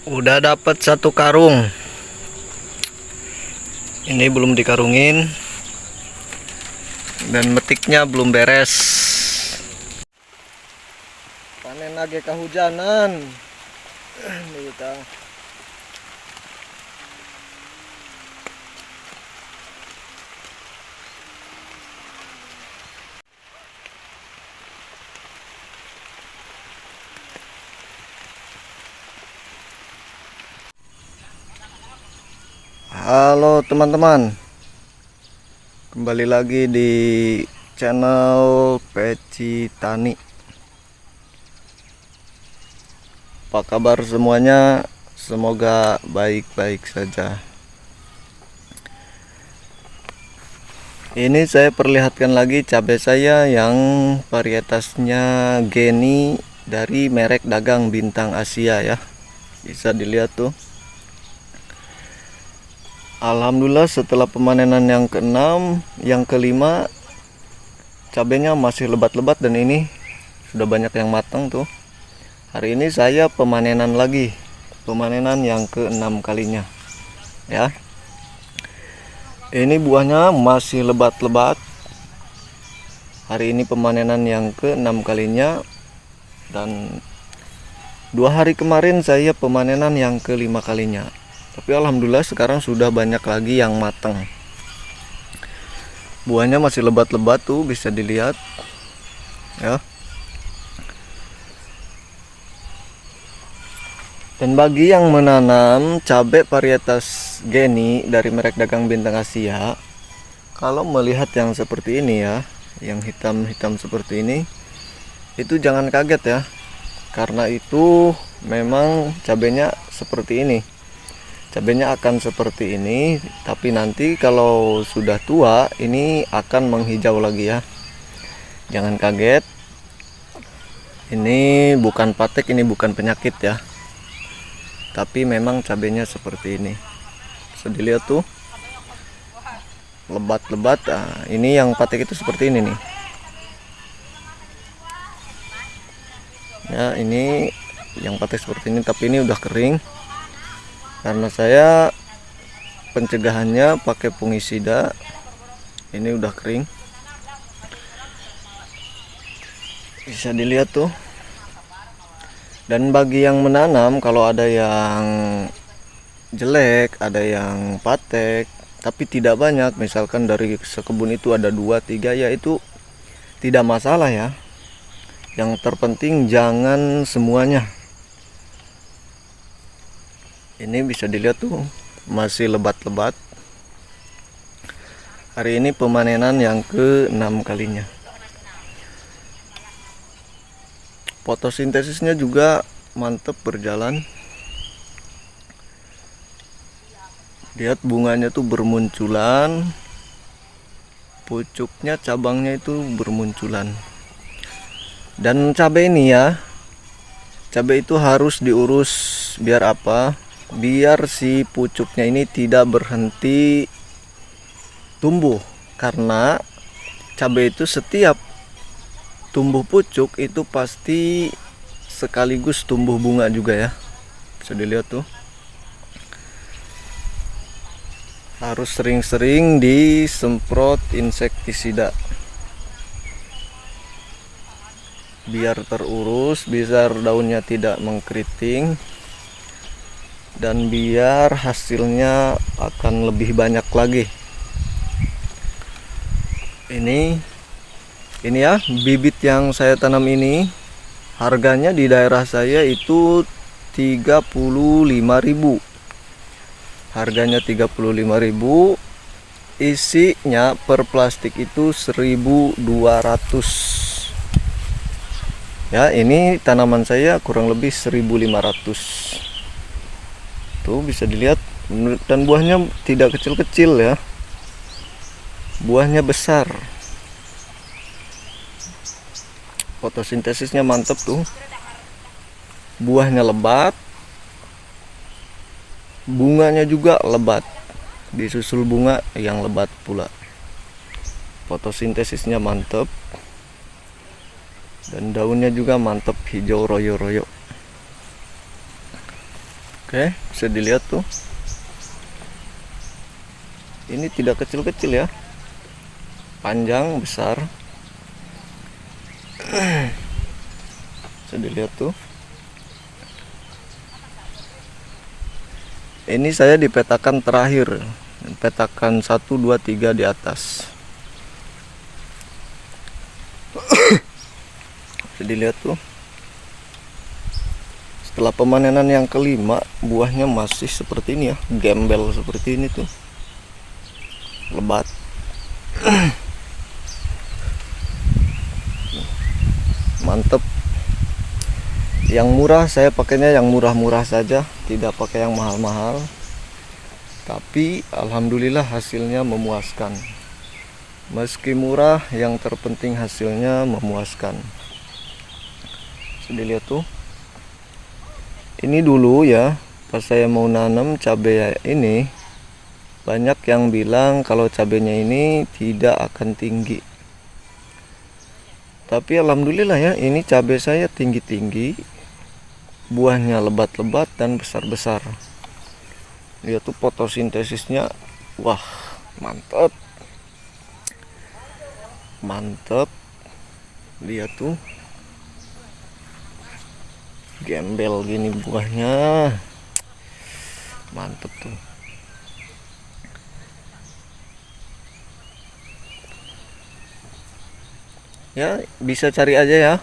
Udah dapat satu karung. Ini belum dikarungin dan metiknya belum beres. Panen lagi kehujanan. Ini kita. Halo teman-teman, kembali lagi di channel Peci Tani. Apa kabar semuanya? Semoga baik-baik saja. Ini saya perlihatkan lagi cabai saya yang varietasnya Geni dari merek dagang Bintang Asia ya. Bisa dilihat tuh. Alhamdulillah setelah pemanenan yang ke-6, yang ke-5 cabenya masih lebat-lebat dan ini sudah banyak yang matang tuh. Hari ini saya pemanenan lagi, pemanenan yang ke-6 kalinya ya. Ini buahnya masih lebat-lebat. Hari ini pemanenan yang ke-6 kalinya dan 2 hari kemarin saya pemanenan yang ke-5 kalinya. Tapi alhamdulillah sekarang sudah banyak lagi yang matang. Buahnya masih lebat-lebat tuh, bisa dilihat ya. Dan bagi yang menanam cabai varietas Geni dari merek dagang Bintang Asia, kalau melihat yang seperti ini ya, yang hitam-hitam seperti ini, itu jangan kaget ya. Karena itu memang cabainya seperti ini. Cabenya akan seperti ini, tapi nanti kalau sudah tua ini akan menghijau lagi ya. Jangan kaget. Ini bukan patek, ini bukan penyakit ya. Tapi memang cabenya seperti ini. Bisa dilihat tuh. Lebat-lebat. Nah, ini yang patek itu seperti ini nih. Ya, ini yang patek seperti ini, tapi ini udah kering. Karena saya pencegahannya pakai fungisida, ini udah kering. Bisa dilihat tuh. Dan bagi yang menanam, kalau ada yang jelek, ada yang patek, tapi tidak banyak, misalkan dari sekebun itu ada 2-3, ya itu tidak masalah ya. Yang terpenting jangan semuanya. Ini bisa dilihat tuh masih lebat-lebat. Hari ini pemanenan yang ke-6 kalinya. Fotosintesisnya juga mantep berjalan. Lihat bunganya tuh bermunculan. Pucuknya, cabangnya itu bermunculan. Dan cabai ini ya, cabai itu harus diurus biar apa? Biar si pucuknya ini tidak berhenti tumbuh, karena cabai itu setiap tumbuh pucuk itu pasti sekaligus tumbuh bunga juga ya. Bisa dilihat tuh. Harus sering-sering disemprot insektisida biar terurus, biar daunnya tidak mengkeriting, dan biar hasilnya akan lebih banyak lagi. Ini ya bibit yang saya tanam ini, harganya di daerah saya itu 35.000. Harganya 35.000. Isinya per plastik itu 1.200. Ya, ini tanaman saya kurang lebih 1.500. Tuh bisa dilihat, dan buahnya tidak kecil-kecil ya. Buahnya besar. Fotosintesisnya mantep tuh. Buahnya lebat. Bunganya juga lebat. Disusul bunga yang lebat pula. Fotosintesisnya mantep. Dan daunnya juga mantep, hijau royo-royo. Oke, bisa dilihat tuh. Ini tidak kecil-kecil ya, panjang, besar. Bisa dilihat tuh. Ini saya di petakan terakhir, petakan 1, 2, 3 di atas. Bisa dilihat tuh. Setelah pemanenan yang kelima, buahnya masih seperti ini ya, gembel seperti ini tuh, lebat. Mantep. Yang murah saya pakainya yang murah-murah saja, tidak pakai yang mahal-mahal. Tapi alhamdulillah hasilnya memuaskan. Meski murah, yang terpenting hasilnya memuaskan. Sudah lihat tuh. Ini dulu ya, pas saya mau nanam cabai ini, banyak yang bilang kalau cabainya ini tidak akan tinggi. Tapi alhamdulillah ya, ini cabai saya tinggi-tinggi, buahnya lebat-lebat dan besar-besar. Lihat tuh fotosintesisnya, wah mantap, mantap. Lihat tuh, gembel gini buahnya, mantep tuh. Ya bisa cari aja ya,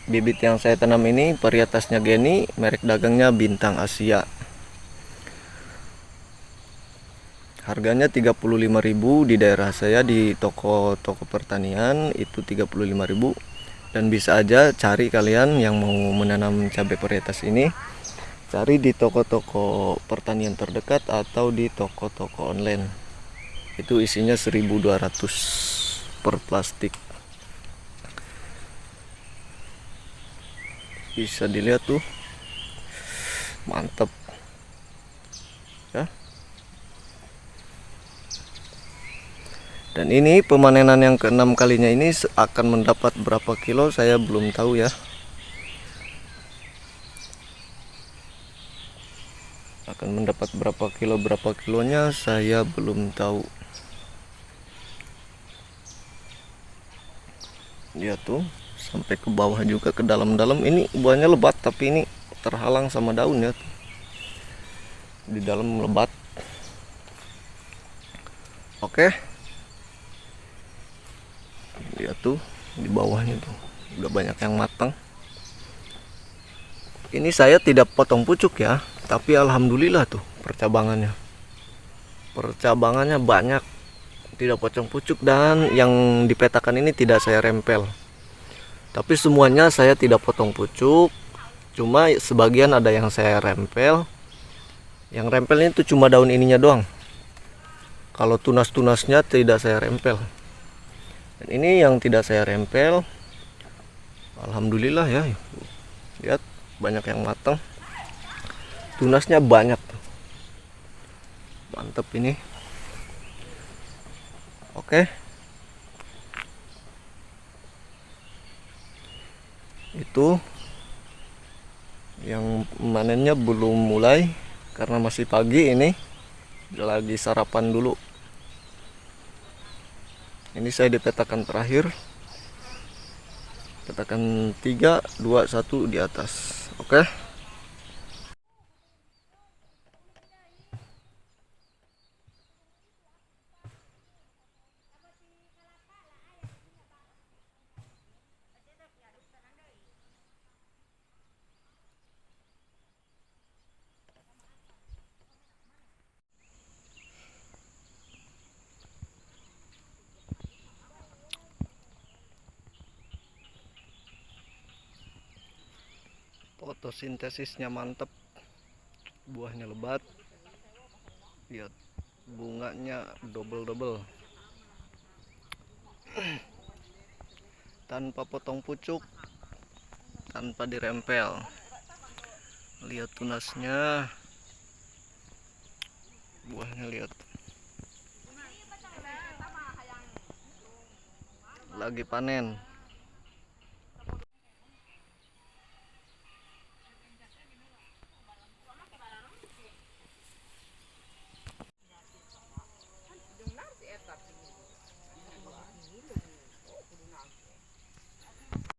bibit yang saya tanam ini varietasnya Geni, merek dagangnya Bintang Asia. Harganya 35.000 di daerah saya, di toko-toko pertanian itu 35.000. Dan bisa aja cari kalian yang mau menanam cabai varietas ini, cari di toko-toko pertanian terdekat atau di toko-toko online. Itu isinya 1.200 per plastik. Bisa dilihat tuh, mantep ya. Dan ini pemanenan yang ke-6 kalinya ini akan mendapat berapa kilo saya belum tahu ya. Akan mendapat berapa kilonya saya belum tahu. Lihat tuh, sampai ke bawah juga, ke dalam-dalam. Ini buahnya lebat tapi ini terhalang sama daun ya. Di dalam lebat. Oke. Lihat tuh di bawahnya tuh udah banyak yang matang. Ini saya tidak potong pucuk ya, tapi alhamdulillah tuh percabangannya banyak, tidak potong pucuk. Dan yang dipetakan ini tidak saya rempel, tapi semuanya saya tidak potong pucuk, cuma sebagian ada yang saya rempel. Yang rempelnya itu cuma daun ininya doang, kalau tunas-tunasnya tidak saya rempel. Dan ini yang tidak saya rempel, alhamdulillah ya. Lihat, banyak yang matang, tunasnya banyak, mantep ini. Oke, itu yang manennya belum mulai karena masih pagi, ini lagi sarapan dulu. Ini saya di petakan terakhir, petakan 3, 2, 1 di atas. Oke. Fotosintesisnya mantep, buahnya lebat. Lihat, bunganya double-double, tanpa potong pucuk, tanpa dirempel. Lihat tunasnya, buahnya lihat, lagi panen.